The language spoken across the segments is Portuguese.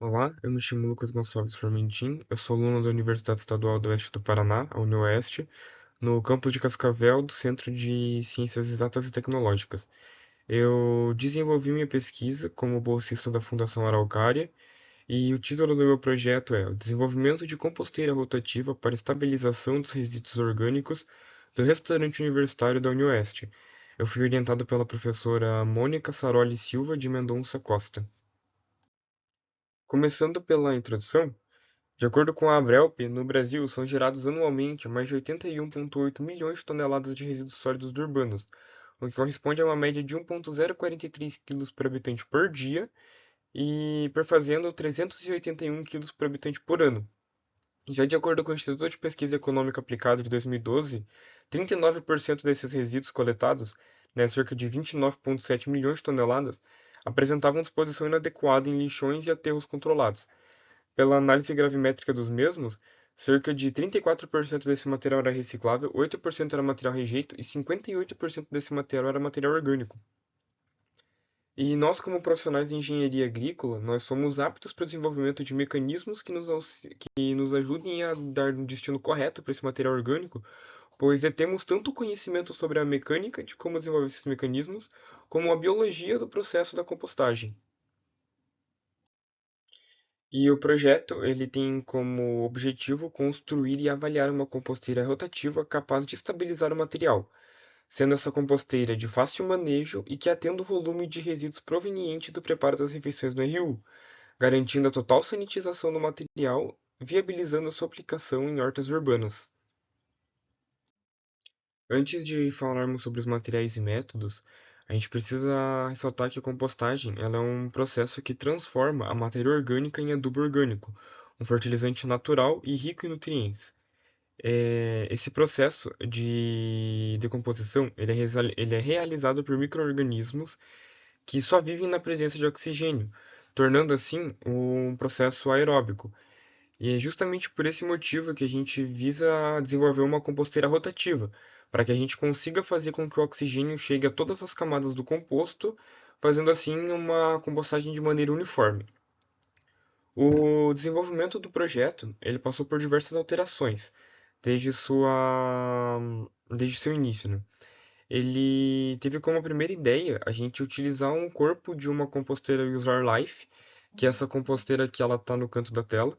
Olá, eu me chamo Lucas Gonçalves Formentin, eu sou aluno da Universidade Estadual do Oeste do Paraná, a UniOeste, no campus de Cascavel, do Centro de Ciências Exatas e Tecnológicas. Eu desenvolvi minha pesquisa como bolsista da Fundação Araucária e o título do meu projeto é o Desenvolvimento de composteira rotativa para estabilização dos resíduos orgânicos do restaurante universitário da UniOeste. Eu fui orientado pela professora Mônica Saroli Silva de Mendonça Costa. Começando pela introdução, de acordo com a Abrelp, no Brasil são gerados anualmente mais de 81,8 milhões de toneladas de resíduos sólidos urbanos, o que corresponde a uma média de 1,043 quilos por habitante por dia e perfazendo 381 quilos por habitante por ano. Já de acordo com o Instituto de Pesquisa Econômica Aplicada de 2012, 39% desses resíduos coletados, cerca de 29,7 milhões de toneladas, apresentavam disposição inadequada em lixões e aterros controlados. Pela análise gravimétrica dos mesmos, cerca de 34% desse material era reciclável, 8% era material rejeito e 58% desse material era material orgânico. E nós, como profissionais de engenharia agrícola, nós somos aptos para o desenvolvimento de mecanismos que nos ajudem a dar um destino correto para esse material orgânico, pois detemos tanto conhecimento sobre a mecânica de como desenvolver esses mecanismos, como a biologia do processo da compostagem. E o projeto, ele tem como objetivo construir e avaliar uma composteira rotativa capaz de estabilizar o material, sendo essa composteira de fácil manejo e que atenda o volume de resíduos proveniente do preparo das refeições do RU, garantindo a total sanitização do material, viabilizando a sua aplicação em hortas urbanas. Antes de falarmos sobre os materiais e métodos, a gente precisa ressaltar que a compostagem ela é um processo que transforma a matéria orgânica em adubo orgânico, um fertilizante natural e rico em nutrientes. Esse processo de decomposição ele é realizado por micro-organismos que só vivem na presença de oxigênio, tornando assim um processo aeróbico. E é justamente por esse motivo que a gente visa desenvolver uma composteira rotativa, para que a gente consiga fazer com que o oxigênio chegue a todas as camadas do composto, fazendo assim uma compostagem de maneira uniforme. O desenvolvimento do projeto, ele passou por diversas alterações, desde seu início, né? Ele teve como primeira ideia a gente utilizar um corpo de uma composteira User Life, que é essa composteira que ela está no canto da tela,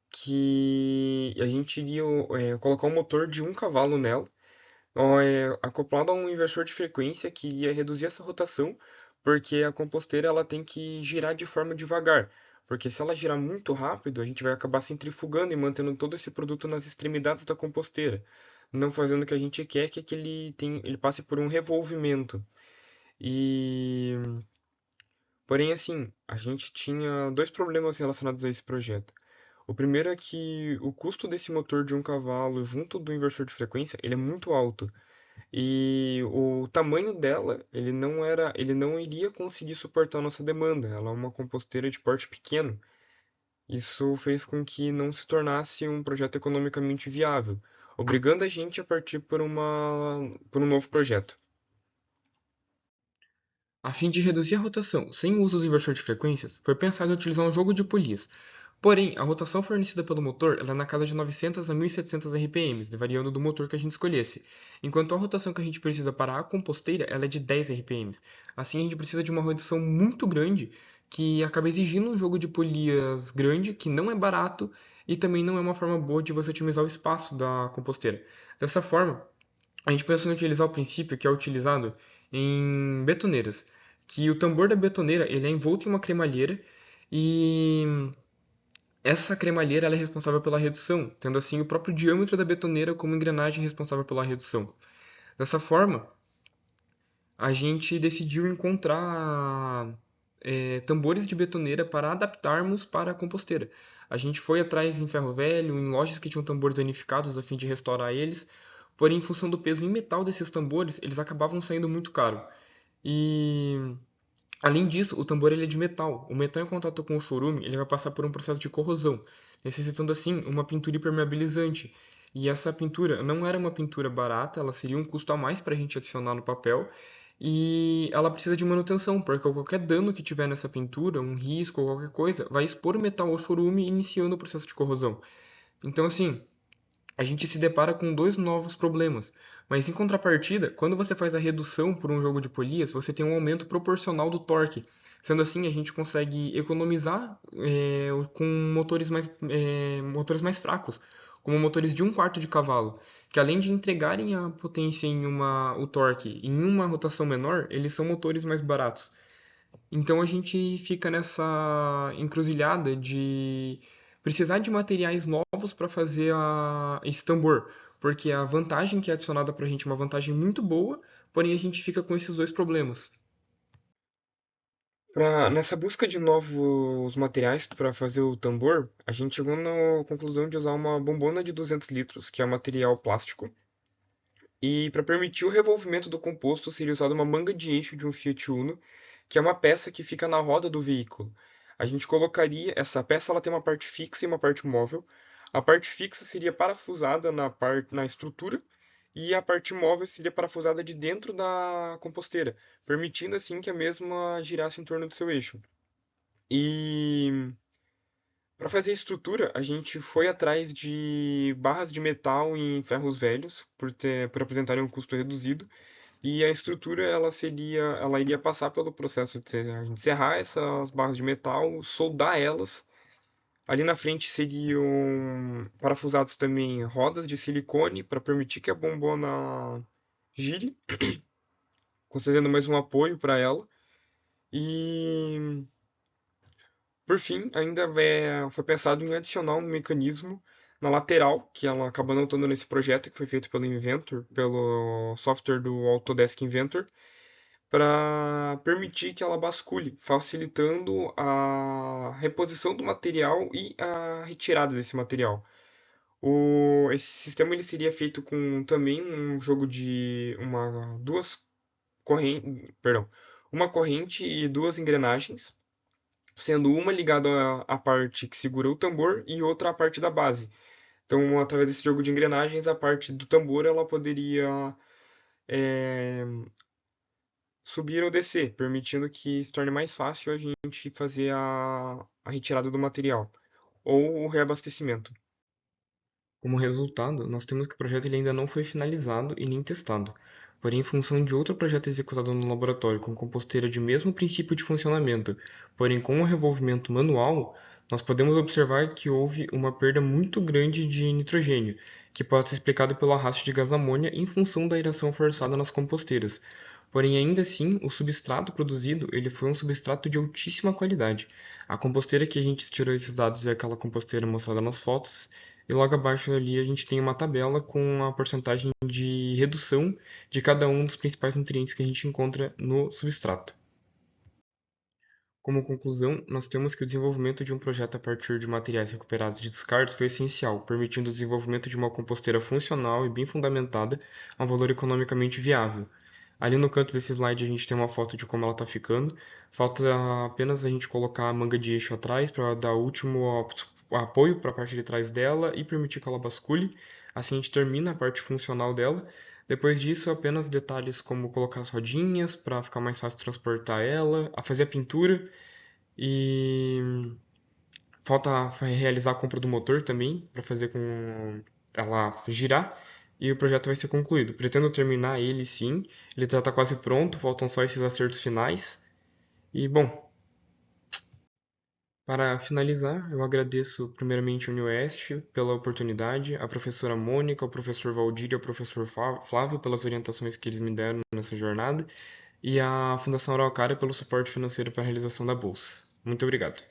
que a gente iria colocar um motor de 1 cavalo nela, acoplado a um inversor de frequência que ia reduzir essa rotação, porque a composteira ela tem que girar de forma devagar, porque se ela girar muito rápido, a gente vai acabar centrifugando e mantendo todo esse produto nas extremidades da composteira, não fazendo o que a gente quer, que é que ele passe por um revolvimento. E porém, assim, a gente tinha dois problemas relacionados a esse projeto. O primeiro é que o custo desse motor de 1 cavalo junto do inversor de frequência, ele é muito alto. E o tamanho dela, ele não iria conseguir suportar a nossa demanda. Ela é uma composteira de porte pequeno. Isso fez com que não se tornasse um projeto economicamente viável, obrigando a gente a partir por um novo projeto. A fim de reduzir a rotação sem o uso do inversor de frequências, foi pensado em utilizar um jogo de polias. Porém, a rotação fornecida pelo motor é na casa de 900 a 1700 RPMs, variando do motor que a gente escolhesse, enquanto a rotação que a gente precisa para a composteira ela é de 10 RPMs. Assim, a gente precisa de uma redução muito grande que acaba exigindo um jogo de polias grande, que não é barato e também não é uma forma boa de você otimizar o espaço da composteira. Dessa forma, a gente pensou em utilizar o princípio que é utilizado em betoneiras, que o tambor da betoneira ele é envolto em uma cremalheira e essa cremalheira ela é responsável pela redução, tendo assim o próprio diâmetro da betoneira como engrenagem responsável pela redução. Dessa forma, a gente decidiu encontrar tambores de betoneira para adaptarmos para a composteira. A gente foi atrás em ferro velho, em lojas que tinham tambores danificados a fim de restaurar eles, porém, em função do peso em metal desses tambores, eles acabavam saindo muito caro. E além disso, o tambor ele é de metal. O metal em contato com o chorume ele vai passar por um processo de corrosão, necessitando assim uma pintura impermeabilizante. E essa pintura não era uma pintura barata, ela seria um custo a mais para a gente adicionar no papel. e ela precisa de manutenção, porque qualquer dano que tiver nessa pintura, um risco ou qualquer coisa, vai expor o metal ao chorume, iniciando o processo de corrosão. Então, assim, a gente se depara com dois novos problemas. Mas em contrapartida, quando você faz a redução por um jogo de polias, você tem um aumento proporcional do torque. Sendo assim, a gente consegue economizar com motores mais fracos, como motores de um quarto de cavalo, que além de entregarem a potência o torque em uma rotação menor, eles são motores mais baratos. Então a gente fica nessa encruzilhada de precisar de materiais novos para fazer esse tambor, porque a vantagem que é adicionada para a gente é uma vantagem muito boa, porém a gente fica com esses dois problemas. Nessa busca de novos materiais para fazer o tambor, a gente chegou na conclusão de usar uma bombona de 200 litros, que é um material plástico. E para permitir o revolvimento do composto, seria usada uma manga de eixo de um Fiat Uno, que é uma peça que fica na roda do veículo. A gente colocaria essa peça, ela tem uma parte fixa e uma parte móvel. A parte fixa seria parafusada na estrutura e a parte móvel seria parafusada de dentro da composteira, permitindo assim que a mesma girasse em torno do seu eixo. E para fazer a estrutura, a gente foi atrás de barras de metal em ferros velhos, por apresentarem um custo reduzido. E a estrutura ela iria passar pelo processo de a gente serrar essas barras de metal, soldar elas. Ali na frente seriam parafusados também rodas de silicone para permitir que a bombona gire, concedendo mais um apoio para ela. E por fim, ainda foi pensado em adicionar um mecanismo na lateral, que ela acaba não estando nesse projeto que foi feito pelo Inventor, pelo software do Autodesk Inventor, para permitir que ela bascule, facilitando a reposição do material e a retirada desse material. Esse sistema ele seria feito com também um jogo de duas correntes, perdão, uma corrente e duas engrenagens, sendo uma ligada à parte que segura o tambor e outra à parte da base. Então, através desse jogo de engrenagens, a parte do tambor ela poderia é, subir ou descer, permitindo que se torne mais fácil a gente fazer a retirada do material ou o reabastecimento. Como resultado, nós temos que o projeto ele ainda não foi finalizado e nem testado. Porém, em função de outro projeto executado no laboratório com composteira de mesmo princípio de funcionamento, porém com um revolvimento manual, nós podemos observar que houve uma perda muito grande de nitrogênio, que pode ser explicado pelo arrasto de gás amônia em função da aeração forçada nas composteiras. Porém, ainda assim, o substrato produzido ele foi um substrato de altíssima qualidade. A composteira que a gente tirou esses dados é aquela composteira mostrada nas fotos, e logo abaixo ali a gente tem uma tabela com a porcentagem de redução de cada um dos principais nutrientes que a gente encontra no substrato. Como conclusão, nós temos que o desenvolvimento de um projeto a partir de materiais recuperados de descartes foi essencial, permitindo o desenvolvimento de uma composteira funcional e bem fundamentada a um valor economicamente viável. Ali no canto desse slide a gente tem uma foto de como ela está ficando. Falta apenas a gente colocar a manga de eixo atrás para dar o último apoio para a parte de trás dela e permitir que ela bascule. Assim a gente termina a parte funcional dela. Depois disso, apenas detalhes como colocar as rodinhas para ficar mais fácil transportar ela, a fazer a pintura e falta realizar a compra do motor também para fazer com ela girar e o projeto vai ser concluído. Pretendo terminar ele sim, ele já está quase pronto, faltam só esses acertos finais. E bom, para finalizar, eu agradeço primeiramente a UniOeste pela oportunidade, a professora Mônica, o professor Valdir e o professor Flávio pelas orientações que eles me deram nessa jornada, e a Fundação Araucária pelo suporte financeiro para a realização da bolsa. Muito obrigado.